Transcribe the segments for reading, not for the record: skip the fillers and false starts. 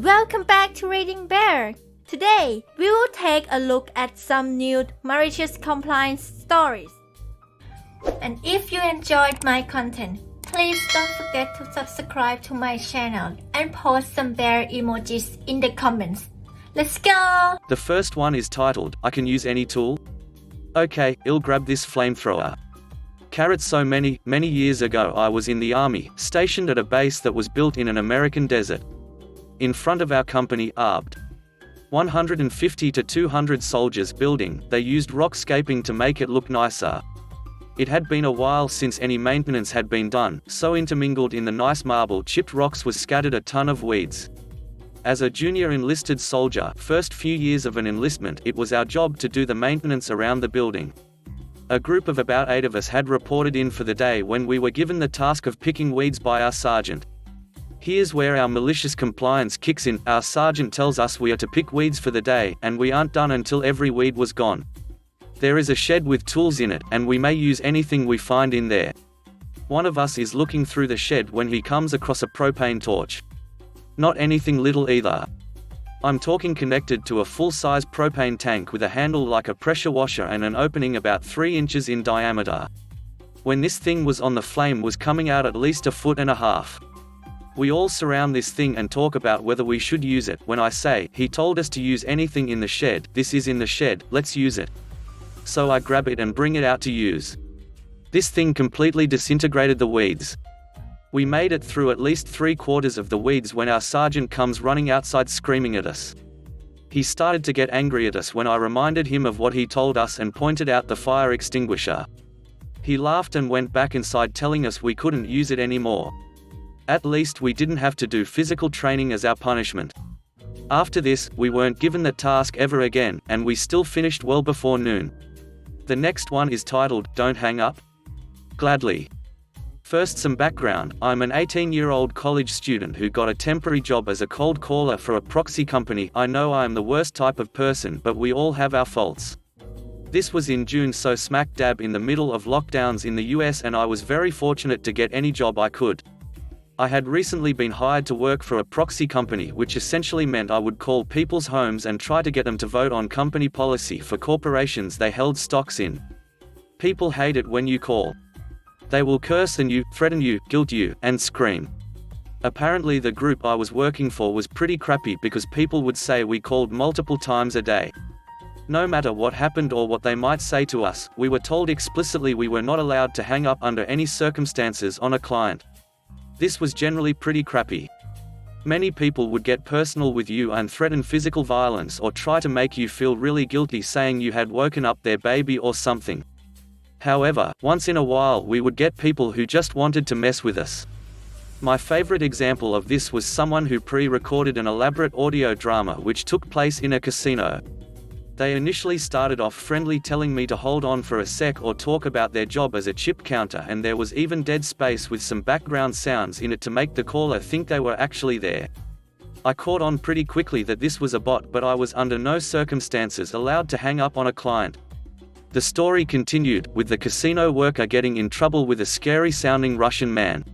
Welcome back to Reading Bear. Today, we will take a look at some new malicious compliance stories. And if you enjoyed my content, please don't forget to subscribe to my channel and post some bear emojis in the comments. Let's go! The first one is titled, I Can Use Any Tool? Okay, I'll grab this flamethrower. So many years ago I was in the army, stationed at a base that was built in an American desert. In front of our company, armed 150 to 200 soldiers building, they used rock scaping to make it look nicer. It had been a while since any maintenance had been done, so intermingled in the nice marble chipped rocks was scattered a ton of weeds. As a junior enlisted soldier, first few years of an enlistment, it was our job to do the maintenance around the building. A group of about 8 of us had reported in for the day when we were given the task of picking weeds by our sergeant. Here's where our malicious compliance kicks in. Our sergeant tells us we are to pick weeds for the day, and we aren't done until every weed was gone. There is a shed with tools in it, and we may use anything we find in there. One of us is looking through the shed when he comes across a propane torch. Not anything little either. I'm talking connected to a full-size propane tank with a handle like a pressure washer and an opening about 3 inches in diameter. When this thing was on, the flame was coming out at least 1.5 feet. We all surround this thing and talk about whether we should use it. When I say, he told us to use anything in the shed, this is in the shed, let's use it. So I grab it and bring it out to use. This thing completely disintegrated the weeds. We made it through at least 3/4 of the weeds when our sergeant comes running outside screaming at us. He started to get angry at us when I reminded him of what he told us and pointed out the fire extinguisher. He laughed and went back inside telling us we couldn't use it anymore. At least we didn't have to do physical training as our punishment. After this, we weren't given the task ever again, and we still finished well before noon. The next one is titled, Don't Hang Up? Gladly. First, some background. I'm an 18-year-old college student who got a temporary job as a cold caller for a proxy company. I know I am the worst type of person, but we all have our faults. This was in June, so smack dab in the middle of lockdowns in the US, and I was very fortunate to get any job I could. I had recently been hired to work for a proxy company, which essentially meant I would call people's homes and try to get them to vote on company policy for corporations they held stocks in. People hate it when you call. They will curse on you, threaten you, guilt you, and scream. Apparently the group I was working for was pretty crappy because people would say we called multiple times a day. No matter what happened or what they might say to us, we were told explicitly we were not allowed to hang up under any circumstances on a client. This was generally pretty crappy. Many people would get personal with you and threaten physical violence or try to make you feel really guilty, saying you had woken up their baby or something. However, once in a while we would get people who just wanted to mess with us. My favorite example of this was someone who pre-recorded an elaborate audio drama which took place in a casino. They initially started off friendly, telling me to hold on for a sec or talk about their job as a chip counter, and there was even dead space with some background sounds in it to make the caller think they were actually there. I caught on pretty quickly that this was a bot, but I was under no circumstances allowed to hang up on a client. The story continued, with the casino worker getting in trouble with a scary-sounding Russian man.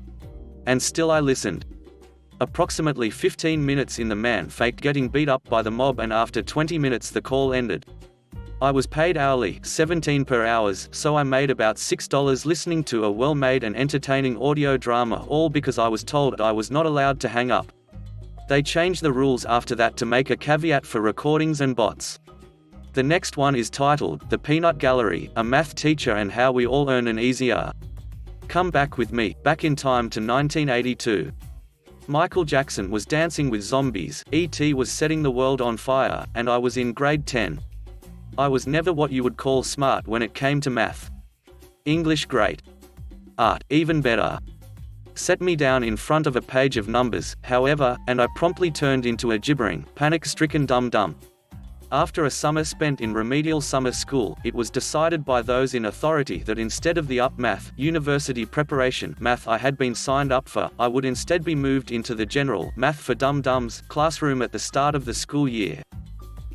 And still I listened. Approximately 15 minutes in, the man faked getting beat up by the mob, and after 20 minutes the call ended. I was paid hourly, $17 per hour, so I made about $6 listening to a well-made and entertaining audio drama, all because I was told I was not allowed to hang up. They changed the rules after that to make a caveat for recordings and bots. The next one is titled, The Peanut Gallery, a Math Teacher and How We All Earn an Easy R. Come back with me, back in time to 1982. Michael Jackson was dancing with zombies, E.T. was setting the world on fire, and I was in grade 10. I was never what you would call smart when it came to math. English great. Art even better. Set me down in front of a page of numbers, however, and I promptly turned into a gibbering, panic-stricken dum-dum. After a summer spent in remedial summer school, it was decided by those in authority that instead of the UP Math, University Preparation Math I had been signed up for, I would instead be moved into the General Math for Dum-Dums classroom at the start of the school year.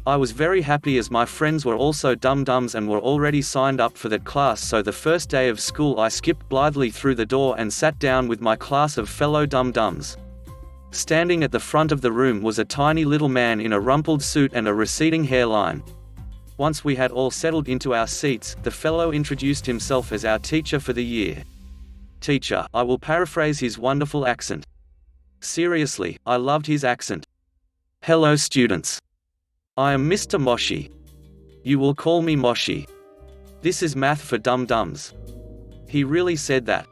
I was very happy as my friends were also dum-dums and were already signed up for that class, so the first day of school I skipped blithely through the door and sat down with my class of fellow dum-dums. Standing at the front of the room was a tiny little man in a rumpled suit and a receding hairline. Once we had all settled into our seats, the fellow introduced himself as our teacher for the year. Teacher, I will paraphrase his wonderful accent. Seriously, I loved his accent. Hello students. I am Mr. Moshi. You will call me Moshi. This is math for dum-dums. He really said that.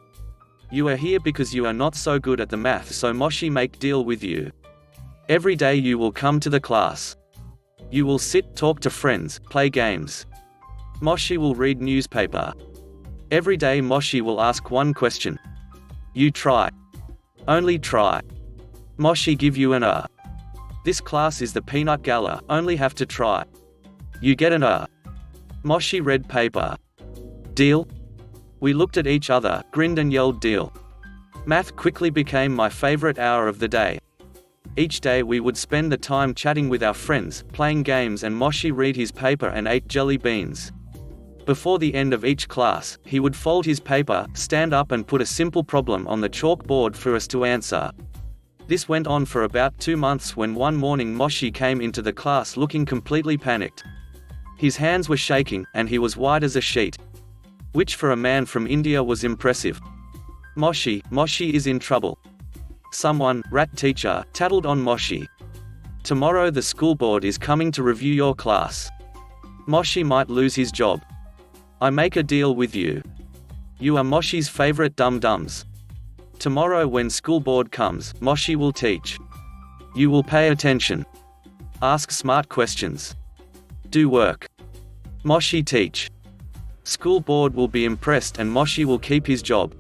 You are here because you are not so good at the math, so Moshi make deal with you. Every day you will come to the class. You will sit, talk to friends, play games. Moshi will read newspaper. Every day Moshi will ask one question. You try. Only try. Moshi give you an A. This class is the peanut gala, only have to try. You get an A. Moshi read paper. Deal? We looked at each other, grinned and yelled deal. Math quickly became my favorite hour of the day. Each day we would spend the time chatting with our friends, playing games, and Moshi read his paper and ate jelly beans. Before the end of each class, he would fold his paper, stand up and put a simple problem on the chalkboard for us to answer. This went on for about 2 months when one morning Moshi came into the class looking completely panicked. His hands were shaking, and he was white as a sheet. Which for a man from India was impressive. Moshi is in trouble. Someone, rat teacher, tattled on Moshi. Tomorrow the school board is coming to review your class. Moshi might lose his job. I make a deal with you. You are Moshi's favorite dum-dums. Tomorrow when school board comes, Moshi will teach. You will pay attention. Ask smart questions. Do work. Moshi teach. School board will be impressed and Moshi will keep his job.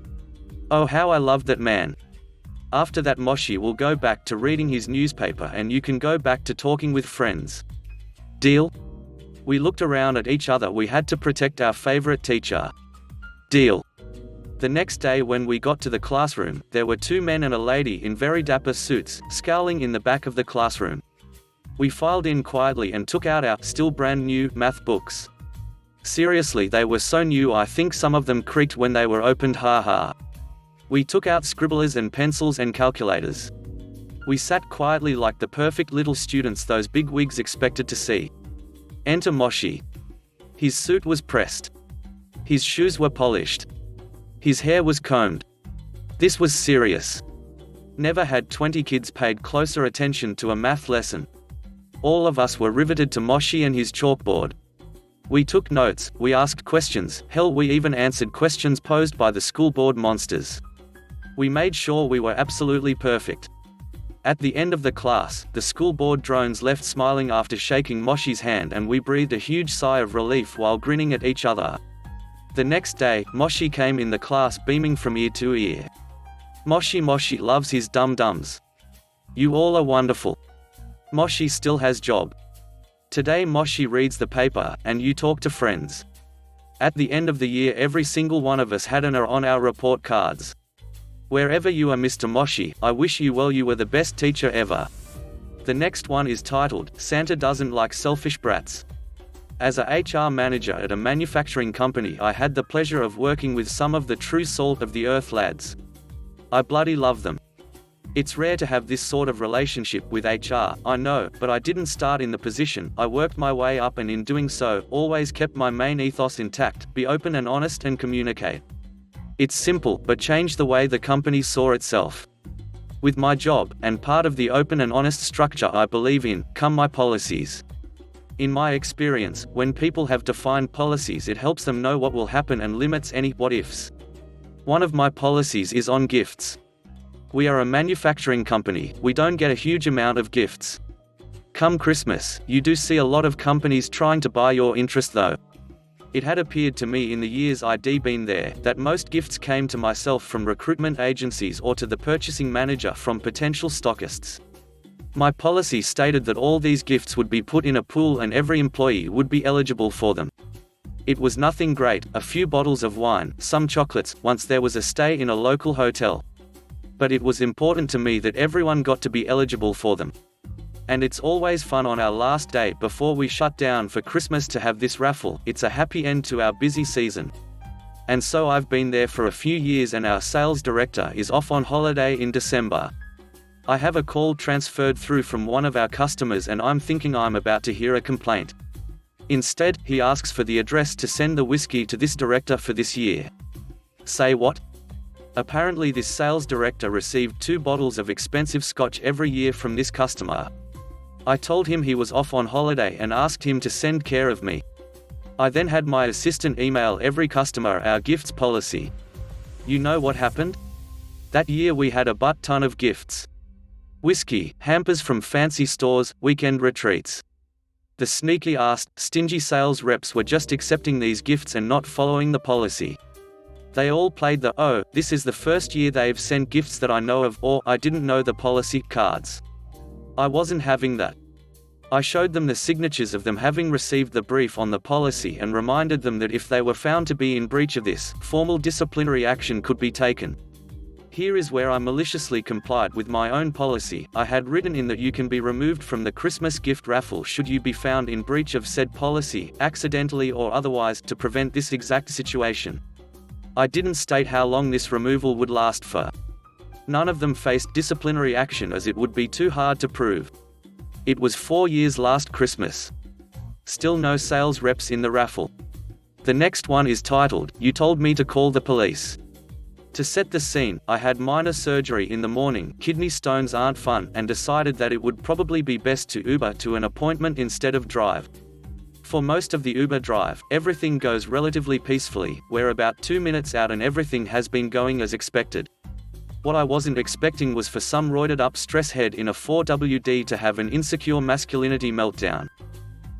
Oh, how I loved that man. After that Moshi will go back to reading his newspaper and you can go back to talking with friends. Deal? We looked around at each other. We had to protect our favorite teacher. Deal. The next day when we got to the classroom, there were 2 men and a lady in very dapper suits, scowling in the back of the classroom. We filed in quietly and took out our, still brand new, math books. Seriously, they were so new I think some of them creaked when they were opened, haha. We took out scribblers and pencils and calculators. We sat quietly like the perfect little students those big wigs expected to see. Enter Moshi. His suit was pressed. His shoes were polished. His hair was combed. This was serious. Never had 20 kids paid closer attention to a math lesson. All of us were riveted to Moshi and his chalkboard. We took notes, we asked questions, hell, we even answered questions posed by the school board monsters. We made sure we were absolutely perfect. At the end of the class, the school board drones left smiling after shaking Moshi's hand, and we breathed a huge sigh of relief while grinning at each other. The next day, Moshi came in the class beaming from ear to ear. Moshi loves his dum-dums. You all are wonderful. Moshi still has job. Today Moshi reads the paper, and you talk to friends. At the end of the year every single one of us had an A on our report cards. Wherever you are Mr. Moshi, I wish you well, you were the best teacher ever. The next one is titled, Santa Doesn't Like Selfish Brats. As a HR manager at a manufacturing company, I had the pleasure of working with some of the true salt of the earth lads. I bloody love them. It's rare to have this sort of relationship with HR, I know, but I didn't start in the position, I worked my way up, and in doing so, always kept my main ethos intact: be open and honest and communicate. It's simple, but changed the way the company saw itself. With my job, and part of the open and honest structure I believe in, come my policies. In my experience, when people have defined policies, it helps them know what will happen and limits any what-ifs. One of my policies is on gifts. We are a manufacturing company, we don't get a huge amount of gifts. Come Christmas, you do see a lot of companies trying to buy your interest though. It had appeared to me in the years I'd been there, that most gifts came to myself from recruitment agencies or to the purchasing manager from potential stockists. My policy stated that all these gifts would be put in a pool and every employee would be eligible for them. It was nothing great, a few bottles of wine, some chocolates, once there was a stay in a local hotel. But it was important to me that everyone got to be eligible for them. And it's always fun on our last day before we shut down for Christmas to have this raffle. It's a happy end to our busy season. And so I've been there for a few years, and our sales director is off on holiday in December. I have a call transferred through from one of our customers and I'm thinking I'm about to hear a complaint. Instead, he asks for the address to send the whiskey to this director for this year. Say what? Apparently this sales director received 2 bottles of expensive scotch every year from this customer. I told him he was off on holiday and asked him to send care of me. I then had my assistant email every customer our gifts policy. You know what happened? That year we had a butt-ton of gifts. Whiskey, hampers from fancy stores, weekend retreats. The sneaky-assed, stingy sales reps were just accepting these gifts and not following the policy. They all played the "oh, this is the first year they've sent gifts that I know of" or "I didn't know the policy" cards. I wasn't having that. I showed them the signatures of them having received the brief on the policy and reminded them that if they were found to be in breach of this, formal disciplinary action could be taken. Here is where I maliciously complied with my own policy. I had written in that you can be removed from the Christmas gift raffle should you be found in breach of said policy, accidentally or otherwise, to prevent this exact situation. I didn't state how long this removal would last for. None of them faced disciplinary action as it would be too hard to prove. It was 4 years last Christmas. Still no sales reps in the raffle. The next one is titled, "You Told Me to Call the Police." To set the scene, I had minor surgery in the morning, kidney stones aren't fun, and decided that it would probably be best to Uber to an appointment instead of drive. For most of the Uber drive, everything goes relatively peacefully, we're about 2 minutes out and everything has been going as expected. What I wasn't expecting was for some roided-up stress head in a 4WD to have an insecure masculinity meltdown.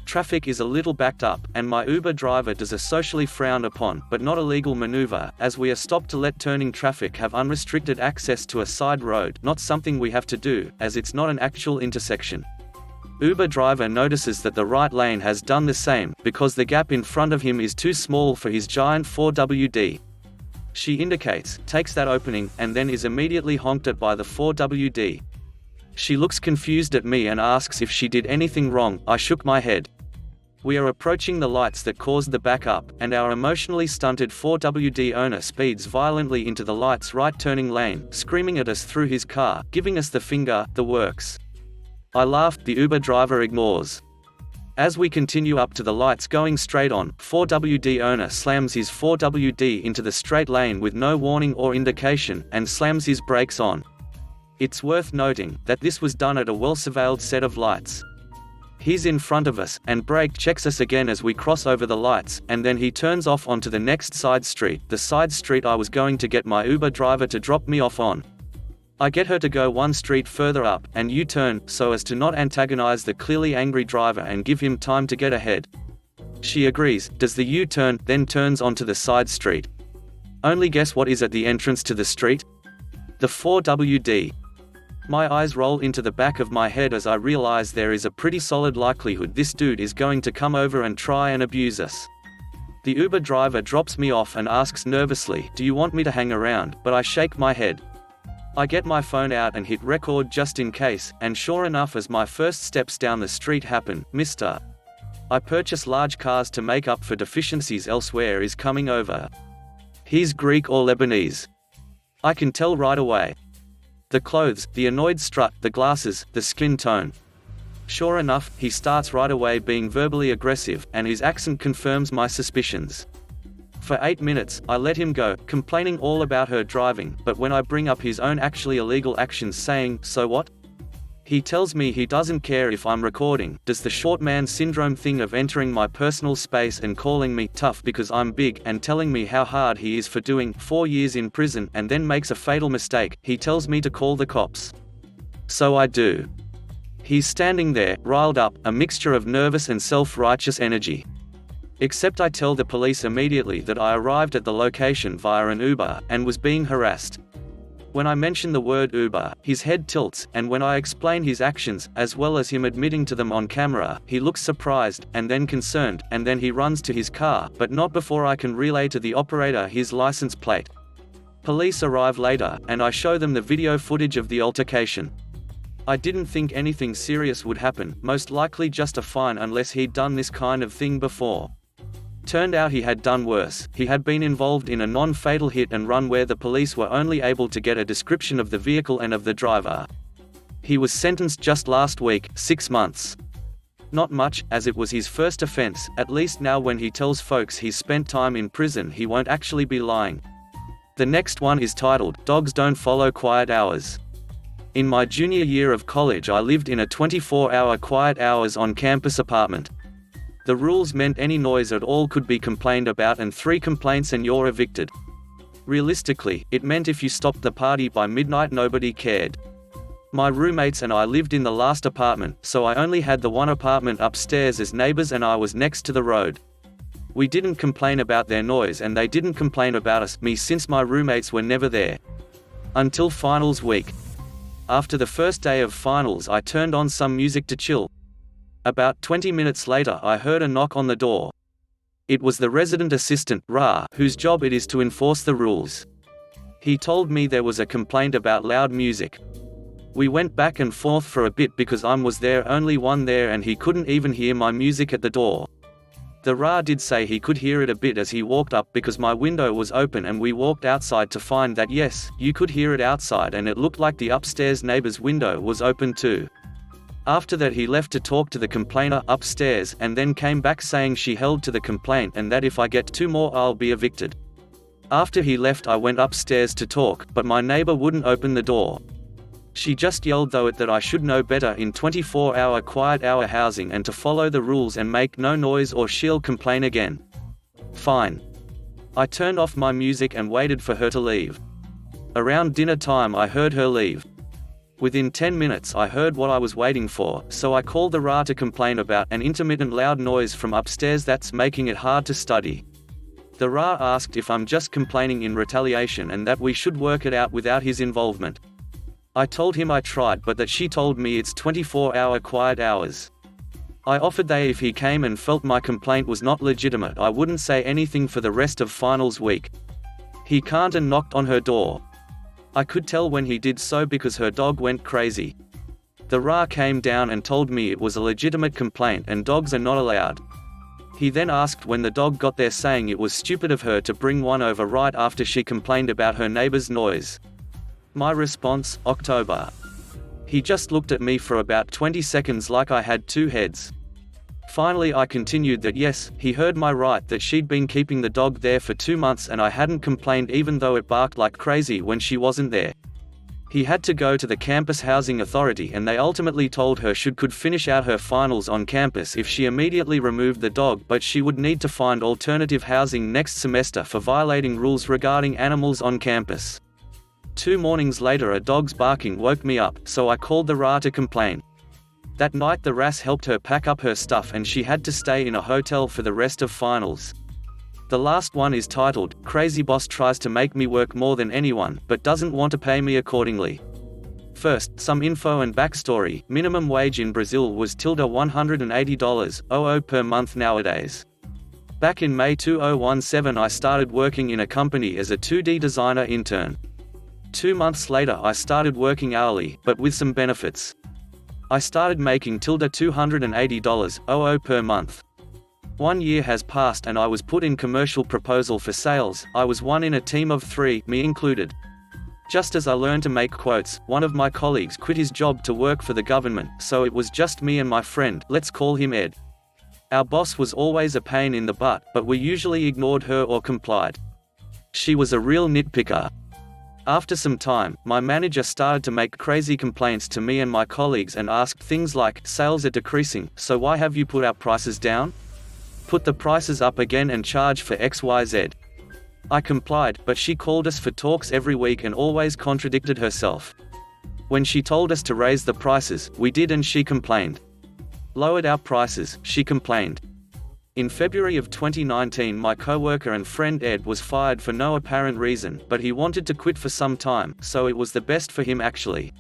Traffic is a little backed up, and my Uber driver does a socially frowned upon, but not illegal maneuver, as we are stopped to let turning traffic have unrestricted access to a side road, not something we have to do, as it's not an actual intersection. Uber driver notices that the right lane has done the same, because the gap in front of him is too small for his giant 4WD. She indicates, takes that opening, and then is immediately honked at by the 4WD. She looks confused at me and asks if she did anything wrong. I shook my head. We are approaching the lights that caused the backup, and our emotionally stunted 4WD owner speeds violently into the light's right turning lane, screaming at us through his car, giving us the finger, the works. I laughed, the Uber driver ignores. As we continue up to the lights going straight on, 4WD owner slams his 4WD into the straight lane with no warning or indication, and slams his brakes on. It's worth noting that this was done at a well-surveilled set of lights. He's in front of us, and brake checks us again as we cross over the lights, and then he turns off onto the next side street, the side street I was going to get my Uber driver to drop me off on. I get her to go one street further up, and U-turn, so as to not antagonize the clearly angry driver and give him time to get ahead. She agrees, does the U-turn, then turns onto the side street. Only guess what is at the entrance to the street? The 4WD. My eyes roll into the back of my head as I realize there is a pretty solid likelihood this dude is going to come over and try and abuse us. The Uber driver drops me off and asks nervously, "Do you want me to hang around?" But I shake my head. I get my phone out and hit record just in case, and sure enough, as my first steps down the street happen, Mr. I purchase large cars to make up for deficiencies elsewhere is coming over. He's Greek or Lebanese. I can tell right away. The clothes, the annoyed strut, the glasses, the skin tone. Sure enough, he starts right away being verbally aggressive, and his accent confirms my suspicions. For 8 minutes, I let him go, complaining all about her driving, but when I bring up his own actually illegal actions saying, "So what?" he tells me he doesn't care if I'm recording, does the short man syndrome thing of entering my personal space and calling me tough because I'm big, and telling me how hard he is for doing 4 years in prison, and then makes a fatal mistake. He tells me to call the cops. So I do. He's standing there, riled up, a mixture of nervous and self-righteous energy. Except I tell the police immediately that I arrived at the location via an Uber, and was being harassed. When I mention the word Uber, his head tilts, and when I explain his actions, as well as him admitting to them on camera, he looks surprised, and then concerned, and then he runs to his car, but not before I can relay to the operator his license plate. Police arrive later, and I show them the video footage of the altercation. I didn't think anything serious would happen, most likely just a fine unless he'd done this kind of thing before. Turned out he had done worse. He had been involved in a non-fatal hit and run where the police were only able to get a description of the vehicle and of the driver. He was sentenced just last week, 6 months. Not much, as it was his first offense. At least now when he tells folks he's spent time in prison he won't actually be lying. The next one is titled, Dogs Don't Follow Quiet Hours. In my junior year of college I lived in a 24-hour quiet hours on campus apartment. The rules meant any noise at all could be complained about, and 3 complaints and you're evicted. Realistically, it meant if you stopped the party by midnight nobody cared. My roommates and I lived in the last apartment, so I only had the one apartment upstairs as neighbors and I was next to the road. We didn't complain about their noise and they didn't complain about us, me, since my roommates were never there. Until finals week. After the first day of finals I turned on some music to chill. About 20 minutes later I heard a knock on the door. It was the resident assistant, Ra, whose job it is to enforce the rules. He told me there was a complaint about loud music. We went back and forth for a bit because I was there only one there and he couldn't even hear my music at the door. The Ra did say he could hear it a bit as he walked up because my window was open, and we walked outside to find that yes, you could hear it outside and it looked like the upstairs neighbor's window was open too. After that he left to talk to the complainer upstairs and then came back saying she held to the complaint and that if I get 2 more I'll be evicted. After he left I went upstairs to talk, but my neighbor wouldn't open the door. She just yelled though that I should know better in 24-hour quiet hour housing and to follow the rules and make no noise or she'll complain again. Fine. I turned off my music and waited for her to leave. Around dinner time I heard her leave. Within 10 minutes I heard what I was waiting for, so I called the Ra to complain about an intermittent loud noise from upstairs that's making it hard to study. The Ra asked if I'm just complaining in retaliation and that we should work it out without his involvement. I told him I tried but that she told me it's 24-hour quiet hours. I offered that if he came and felt my complaint was not legitimate I wouldn't say anything for the rest of finals week. He can't and knocked on her door. I could tell when he did so because her dog went crazy. The Ra came down and told me it was a legitimate complaint and dogs are not allowed. He then asked when the dog got there, saying it was stupid of her to bring one over right after she complained about her neighbor's noise. My response, October. He just looked at me for about 20 seconds like I had 2 heads. Finally I continued that yes, he heard my right that she'd been keeping the dog there for 2 months and I hadn't complained even though it barked like crazy when she wasn't there. He had to go to the campus housing authority and they ultimately told her she could finish out her finals on campus if she immediately removed the dog, but she would need to find alternative housing next semester for violating rules regarding animals on campus. 2 mornings later a dog's barking woke me up, so I called the Ra to complain. That night the RAS helped her pack up her stuff and she had to stay in a hotel for the rest of finals. The last one is titled, Crazy Boss Tries to Make Me Work More Than Anyone, but Doesn't Want to Pay Me Accordingly. First, some info and backstory. Minimum wage in Brazil was $180 per month nowadays. Back in May 2017 I started working in a company as a 2D designer intern. 2 months later I started working hourly, but with some benefits. I started making $280 per month. 1 year has passed and I was put in commercial proposal for sales. I was one in a team of 3, me included. Just as I learned to make quotes, one of my colleagues quit his job to work for the government, so it was just me and my friend, let's call him Ed. Our boss was always a pain in the butt, but we usually ignored her or complied. She was a real nitpicker. After some time, my manager started to make crazy complaints to me and my colleagues and asked things like, sales are decreasing, so why have you put our prices down? Put the prices up again and charge for XYZ. I complied, but she called us for talks every week and always contradicted herself. When she told us to raise the prices, we did and she complained. Lowered our prices, she complained. In February of 2019 my coworker and friend Ed was fired for no apparent reason, but he wanted to quit for some time, so it was the best for him actually.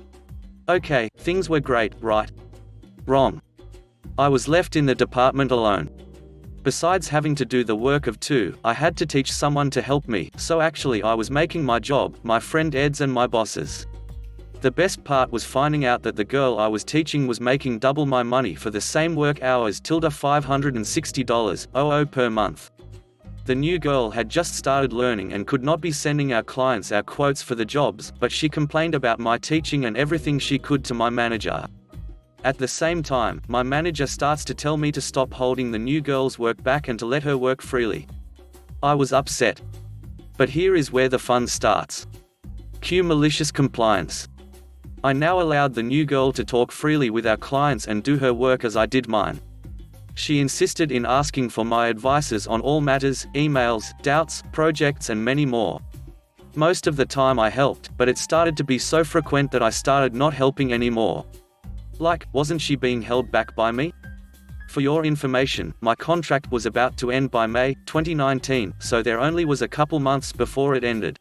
Okay, things were great, right? Wrong. I was left in the department alone. Besides having to do the work of 2, I had to teach someone to help me, so actually I was making my job, my friend Ed's and my boss's. The best part was finding out that the girl I was teaching was making double my money for the same work hours, $560 per month. The new girl had just started learning and could not be sending our clients our quotes for the jobs, but she complained about my teaching and everything she could to my manager. At the same time, my manager starts to tell me to stop holding the new girl's work back and to let her work freely. I was upset. But here is where the fun starts. Cue malicious compliance. I now allowed the new girl to talk freely with our clients and do her work as I did mine. She insisted in asking for my advices on all matters, emails, doubts, projects and many more. Most of the time I helped, but it started to be so frequent that I started not helping anymore. Like, wasn't she being held back by me? For your information, my contract was about to end by May 2019, so there only was a couple months before it ended.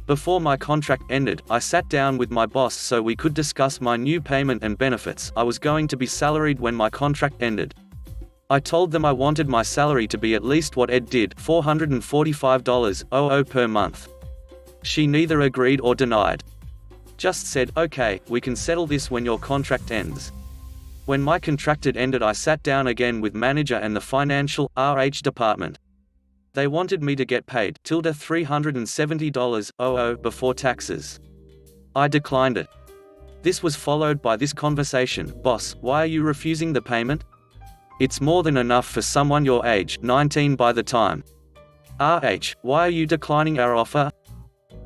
Before my contract ended, I sat down with my boss so we could discuss my new payment and benefits. I was going to be salaried when my contract ended. I told them I wanted my salary to be at least what Ed did, $445 per month. She neither agreed or denied. Just said, okay, we can settle this when your contract ends. When my contract ended, I sat down again with manager and the financial RH department. They wanted me to get paid $370 before taxes. I declined it. This was followed by this conversation: boss, why are you refusing the payment? It's more than enough for someone your age, 19 by the time. RH, why are you declining our offer?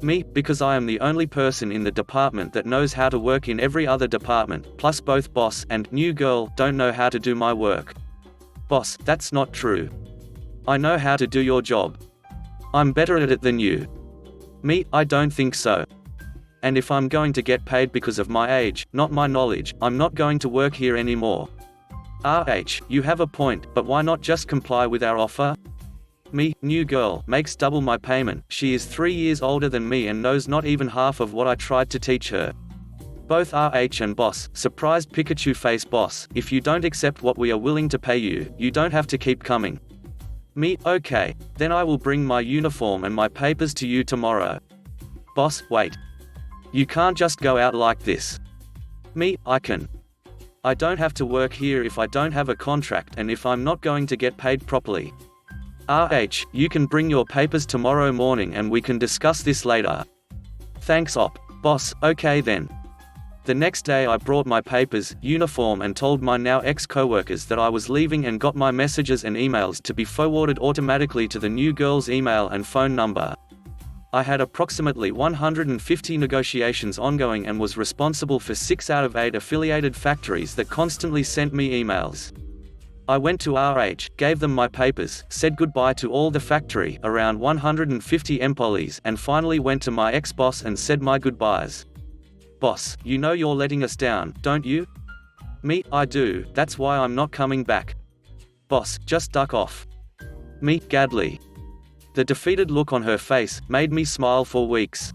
Me, because I am the only person in the department that knows how to work in every other department, plus both boss and new girl don't know how to do my work. Boss, that's not true. I know how to do your job. I'm better at it than you. Me, I don't think so. And if I'm going to get paid because of my age, not my knowledge, I'm not going to work here anymore. RH, you have a point, but why not just comply with our offer? Me, new girl, makes double my payment. She is 3 years older than me and knows not even half of what I tried to teach her. Both RH and boss, surprised Pikachu face boss, if you don't accept what we are willing to pay you, you don't have to keep coming. Me, okay, then I will bring my uniform and my papers to you tomorrow. Boss, wait. You can't just go out like this. Me, I can. I don't have to work here if I don't have a contract and if I'm not going to get paid properly. RH, you can bring your papers tomorrow morning and we can discuss this later. Thanks op. Boss, okay then. The next day I brought my papers, uniform and told my now ex-coworkers that I was leaving and got my messages and emails to be forwarded automatically to the new girl's email and phone number. I had approximately 150 negotiations ongoing and was responsible for 6 out of 8 affiliated factories that constantly sent me emails. I went to RH, gave them my papers, said goodbye to all the factory, around 150 employees, and finally went to my ex-boss and said my goodbyes. Boss, you know you're letting us down, don't you? Me, I do, that's why I'm not coming back. Boss, just duck off. Me, Gadley. The defeated look on her face made me smile for weeks.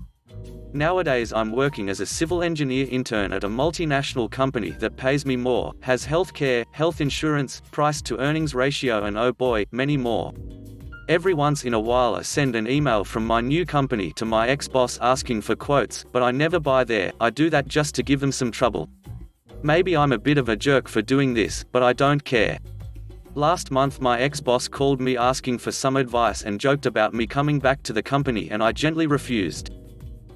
Nowadays I'm working as a civil engineer intern at a multinational company that pays me more, has healthcare, health insurance, price to earnings ratio and oh boy, many more. Every once in a while I send an email from my new company to my ex-boss asking for quotes, but I never buy there. I do that just to give them some trouble. Maybe I'm a bit of a jerk for doing this, but I don't care. Last month my ex-boss called me asking for some advice and joked about me coming back to the company and I gently refused.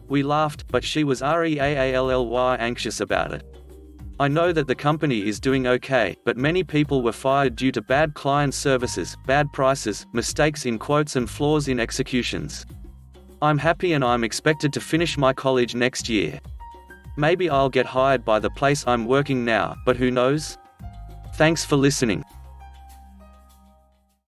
We laughed, but she was really anxious about it. I know that the company is doing okay, but many people were fired due to bad client services, bad prices, mistakes in quotes and flaws in executions. I'm happy and I'm expected to finish my college next year. Maybe I'll get hired by the place I'm working now, but who knows? Thanks for listening.